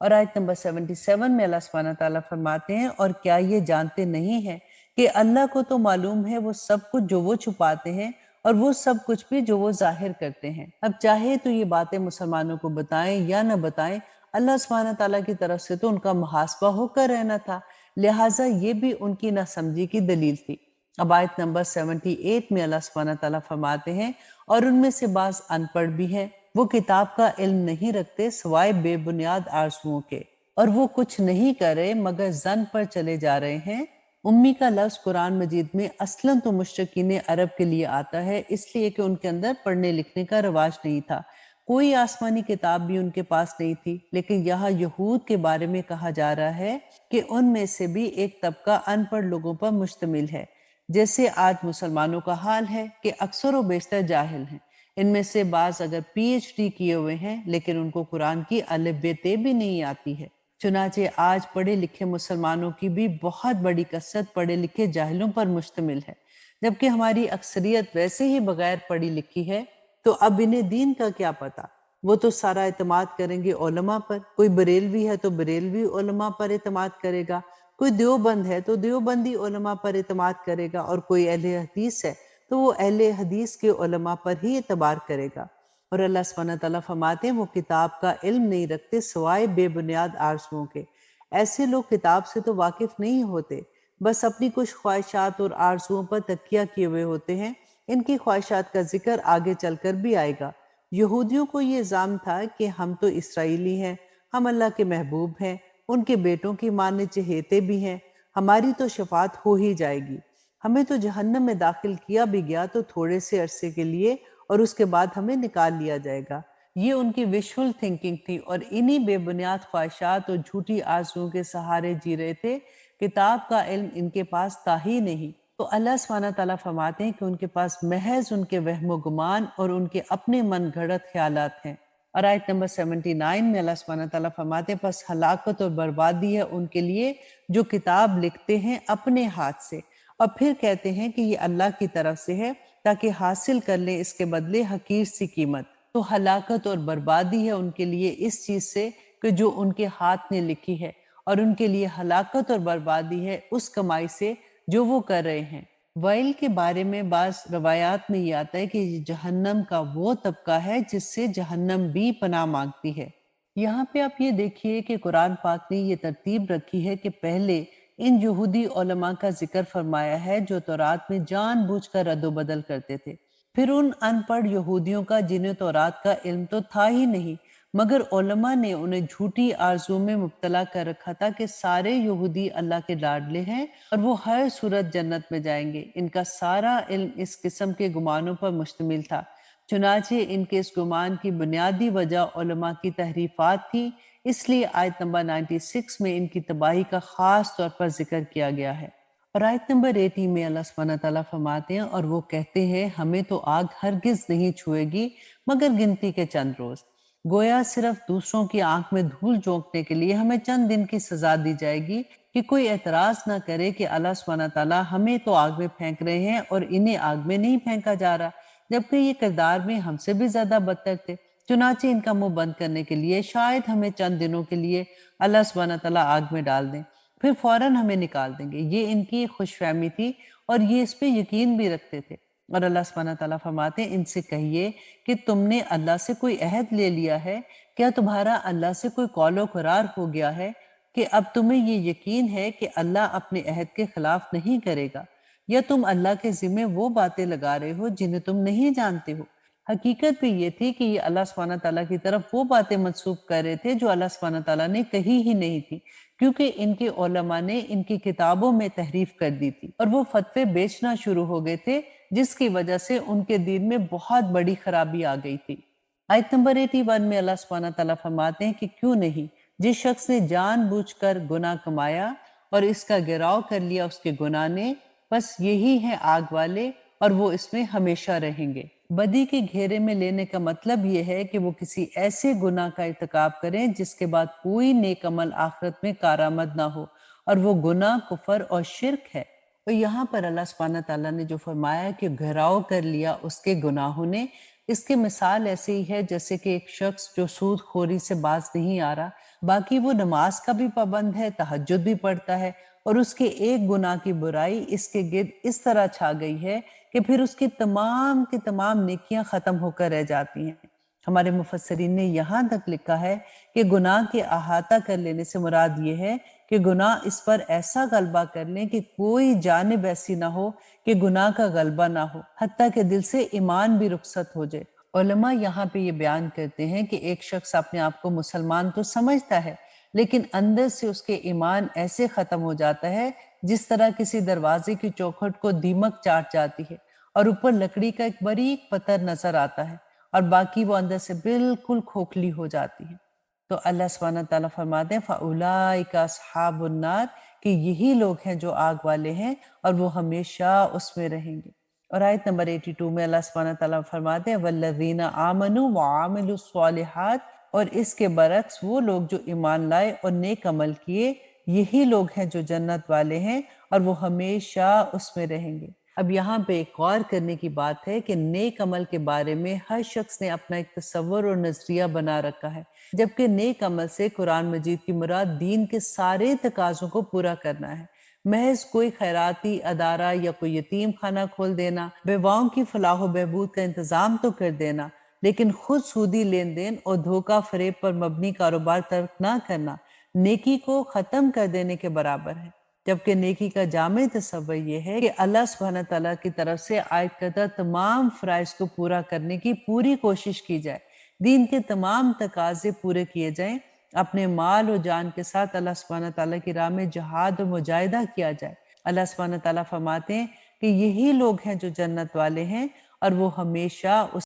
اور آیت نمبر 77 میں اللہ سبحانہ تعالیٰ فرماتے ہیں اور کیا یہ جانتے نہیں ہیں کہ اللہ کو تو معلوم ہے وہ سب کچھ جو وہ چھپاتے ہیں اور وہ سب کچھ بھی جو وہ ظاہر کرتے ہیں۔ اب چاہے تو یہ باتیں مسلمانوں کو بتائیں یا نہ بتائیں، اللہ سبحانہ تعالیٰ کی طرف سے تو ان کا محاسبہ ہو کر رہنا تھا، لہٰذا یہ بھی ان کی ناسمجھی کی دلیل تھی۔ اب آیت نمبر 78 میں اللہ سبحانہ تعالیٰ فرماتے ہیں اور ان میں سے بعض ان پڑھ بھی ہیں، وہ کتاب کا علم نہیں رکھتے سوائے بے بنیاد آرزوؤں کے، اور وہ کچھ نہیں کر رہے مگر ظن پر چلے جا رہے ہیں۔ امی کا لفظ قرآن مجید میں اصلاً تو مشرکین عرب کے لیے آتا ہے، اس لیے کہ ان کے اندر پڑھنے لکھنے کا رواج نہیں تھا، کوئی آسمانی کتاب بھی ان کے پاس نہیں تھی، لیکن یہاں یہود کے بارے میں کہا جا رہا ہے کہ ان میں سے بھی ایک طبقہ ان پڑھ لوگوں پر مشتمل ہے، جیسے آج مسلمانوں کا حال ہے کہ اکثر و بیشتر جاہل ہیں۔ ان میں سے بعض اگر پی ایچ ڈی کیے ہوئے ہیں لیکن ان کو قرآن کی الف ب ت بھی نہیں آتی ہے۔ چنانچہ آج پڑھے لکھے مسلمانوں کی بھی بہت بڑی کثرت پڑھے لکھے جاہلوں پر مشتمل ہے، جبکہ ہماری اکثریت ویسے ہی بغیر پڑھی لکھی ہے، تو اب انہیں دین کا کیا پتا؟ وہ تو سارا اعتماد کریں گے علماء پر، کوئی بریلوی ہے تو بریلوی علماء پر اعتماد کرے گا، کوئی دیوبند ہے تو دیوبندی علماء پر اعتماد کرے گا، اور کوئی اہل حدیث ہے تو وہ اہل حدیث کے علماء پر ہی اعتبار کرے گا۔ اور اللہ سبحانہ تعالیٰ فرماتے ہیں وہ کتاب کا علم نہیں رکھتے سوائے بے بنیاد آرزوؤں کے۔ ایسے لوگ کتاب سے تو واقف نہیں ہوتے، بس اپنی کچھ خواہشات اور آرزوؤں پر تکیہ کیے ہوئے ہوتے ہیں۔ ان کی خواہشات کا ذکر آگے چل کر بھی آئے گا۔ یہودیوں کو یہ الزام تھا کہ ہم تو اسرائیلی ہیں، ہم اللہ کے محبوب ہیں، ان کے بیٹوں کی ماننے چہیتے بھی ہیں، ہماری تو شفاعت ہو ہی جائے گی، ہمیں تو جہنم میں داخل کیا بھی گیا تو تھوڑے سے عرصے کے لیے اور اس کے بعد ہمیں نکال لیا جائے گا۔ یہ ان کی ویژول تھنکنگ تھی اور انہی بے بنیاد خواہشات اور جھوٹی آرزوؤں کے سہارے جی رہے تھے۔ کتاب کا علم ان کے پاس تھا ہی نہیں۔ تو اللہ سبحانہ تعالیٰ فرماتے ہیں کہ ان کے پاس محض ان کے وہم و گمان اور ان کے اپنے من گھڑت خیالات ہیں۔ اور آیت نمبر 79 میں اللہ سبحانہ تعالیٰ فرماتے ہیں پس ہلاکت اور بربادی ہے ان کے لیے جو کتاب لکھتے ہیں اپنے ہاتھ سے اور پھر کہتے ہیں کہ یہ اللہ کی طرف سے ہے تاکہ حاصل کر لیں اس کے بدلے حقیر سی قیمت۔ تو ہلاکت اور بربادی ہے ان کے لیے اس چیز سے کہ جو ان کے ہاتھ نے لکھی ہے، اور ان کے لیے ہلاکت اور بربادی ہے اس کمائی سے جو وہ کر رہے ہیں۔ ویل کے بارے میں بعض روایات میں یہ آتا ہے کہ یہ جہنم کا وہ طبقہ ہے جس سے جہنم بھی پناہ مانگتی ہے۔ یہاں پہ آپ یہ دیکھیے کہ قرآن پاک نے یہ ترتیب رکھی ہے کہ پہلے ان یہودی علماء کا ذکر فرمایا ہے جو تورات میں جان بوجھ کر رد و بدل کرتے تھے، پھر ان ان پڑھ یہودیوں کا جنہیں تورات کا علم تو تھا ہی نہیں، مگر علماء نے انہیں جھوٹی آرزو میں مبتلا کر رکھا تھا کہ سارے یہودی اللہ کے لاڈلے ہیں اور وہ ہر صورت جنت میں جائیں گے۔ ان کا سارا علم اس قسم کے گمانوں پر مشتمل تھا، چنانچہ ان کے اس گمان کی بنیادی وجہ علماء کی تحریفات تھی، اس لیے آیت نمبر 96 میں ان کی تباہی کا خاص طور پر ذکر کیا گیا ہے۔ اور آیت نمبر 80 میں اللہ سبحانہ تعالیٰ فرماتے ہیں اور وہ کہتے ہیں ہمیں تو آگ ہرگز نہیں چھوئے گی مگر گنتی کے چند روز، گویا صرف دوسروں کی آنکھ میں دھول جھونکنے کے لیے ہمیں چند دن کی سزا دی جائے گی کہ کوئی اعتراض نہ کرے کہ اللہ سبحانہ تعالیٰ ہمیں تو آگ میں پھینک رہے ہیں اور انہیں آگ میں نہیں پھینکا جا رہا، جبکہ یہ کردار میں ہم سے بھی زیادہ بدتر تھے۔ چنانچہ ان کا منہ بند کرنے کے لیے شاید ہمیں چند دنوں کے لیے اللہ سبحانہ تعالیٰ آگ میں ڈال دیں، پھر فوراً ہمیں نکال دیں گے۔ یہ ان کی خوش فہمی تھی اور یہ اس پہ یقین بھی رکھتے تھے۔ اور اللہ سبحانہ تعالیٰ فرماتے ہیں ان سے کہیے کہ تم نے اللہ سے کوئی عہد لے لیا ہے، کیا تمہارا اللہ سے کوئی قول و قرار ہو گیا ہے کہ اب تمہیں یہ یقین ہے کہ اللہ اپنے عہد کے خلاف نہیں کرے گا، یا تم اللہ کے ذمے وہ باتیں لگا رہے ہو جنہیں تم نہیں جانتے ہو؟ حقیقت بھی یہ تھی کہ یہ اللہ سبحانہ تعالیٰ کی طرف وہ باتیں منسوب کر رہے تھے جو اللہ سبحانہ تعالیٰ نے کہی ہی نہیں تھی، کیونکہ ان کے علماء نے ان کی کتابوں میں تحریف کر دی تھی اور وہ فتوے بیچنا شروع ہو گئے تھے، جس کی وجہ سے ان کے دین میں بہت بڑی خرابی آ گئی تھی۔ آیت نمبر 81 میں اللہ سبحانہ تعالیٰ فرماتے ہیں کہ کیوں نہیں، جس شخص نے جان بوجھ کر گناہ کمایا اور اس کا گراؤ کر لیا اس کے گناہ نے، بس یہی ہیں آگ والے اور وہ اس میں ہمیشہ رہیں گے۔ بدی کے گھیرے میں لینے کا مطلب یہ ہے کہ وہ کسی ایسے گناہ کا ارتکاب کریں جس کے بعد کوئی نیک عمل آخرت میں کارآمد نہ ہو، اور وہ گناہ کفر اور شرک ہے۔ اور یہاں پر اللہ سبحانہ تعالیٰ نے جو فرمایا کہ گھراؤ کر لیا اس کے گناہوں نے، اس کی مثال ایسے ہی ہے جیسے کہ ایک شخص جو سود خوری سے باز نہیں آ رہا، باقی وہ نماز کا بھی پابند ہے، تہجد بھی پڑھتا ہے، اور اس کے ایک گناہ کی برائی اس کے گرد اس طرح چھا گئی ہے کہ پھر اس کی تمام نیکیاں ختم ہو کر رہ جاتی ہیں۔ ہمارے مفسرین نے یہاں تک لکھا ہے کہ گناہ کے احاطہ کر لینے سے مراد یہ ہے کہ گناہ اس پر ایسا غلبہ کر لیں کہ کوئی جانب ایسی نہ ہو کہ گناہ کا غلبہ نہ ہو، حتیٰ کہ دل سے ایمان بھی رخصت ہو جائے۔ علماء یہاں پہ یہ بیان کرتے ہیں کہ ایک شخص اپنے آپ کو مسلمان تو سمجھتا ہے، لیکن اندر سے اس کے ایمان ایسے ختم ہو جاتا ہے جس طرح کسی دروازے کی چوکھٹ کو دیمک چاٹ جاتی ہے اور اوپر لکڑی کا ایک باریک پتھر نظر آتا ہے، اور باقی وہ اندر سے بالکل کھوکھلی ہو جاتی ہے۔ تو اللہ سبحانہ تعالیٰ فرماتے ہیں فَأُولَٰئِكَ أَصْحَابُ النَّارِ، کہ یہی لوگ ہیں جو آگ والے ہیں اور وہ ہمیشہ اس میں رہیں گے۔ اور آیت نمبر 82 میں اللہ سبحانہ تعالیٰ فرماتے ہیں وَالَّذِينَ آمَنُوا وَعَمِلُوا الصَّالِحَاتِ، اور اس کے برعکس وہ لوگ جو ایمان لائے اور نیک عمل کیے، یہی لوگ ہیں جو جنت والے ہیں اور وہ ہمیشہ اس میں رہیں گے۔ اب یہاں پہ ایک غور کرنے کی بات ہے کہ نیک عمل کے بارے میں ہر شخص نے اپنا ایک تصور اور نظریہ بنا رکھا ہے، جبکہ نیک عمل سے قرآن مجید کی مراد دین کے سارے تقاضوں کو پورا کرنا ہے۔ محض کوئی خیراتی ادارہ یا کوئی یتیم خانہ کھول دینا، بیواؤں کی فلاح و بہبود کا انتظام تو کر دینا، لیکن خود سودی لین دین اور دھوکہ فریب پر مبنی کاروبار ترک نہ کرنا نیکی کو ختم کر دینے کے برابر ہے۔ جبکہ نیکی کا جامع تصور یہ ہے کہ اللہ سبحانہ تعالیٰ کی طرف سے عائد کردہ تمام فرائض کو پورا کرنے کی پوری کوشش کی جائے، دین کے تمام تقاضے پورے کیے جائیں، اپنے مال و جان کے ساتھ اللہ سبحانہ تعالیٰ کی راہ میں جہاد و مجاہدہ کیا جائے۔ اللہ سبحانہ تعالیٰ فرماتے ہیں کہ یہی لوگ ہیں جو جنت والے ہیں اور وہ ہمیشہ اس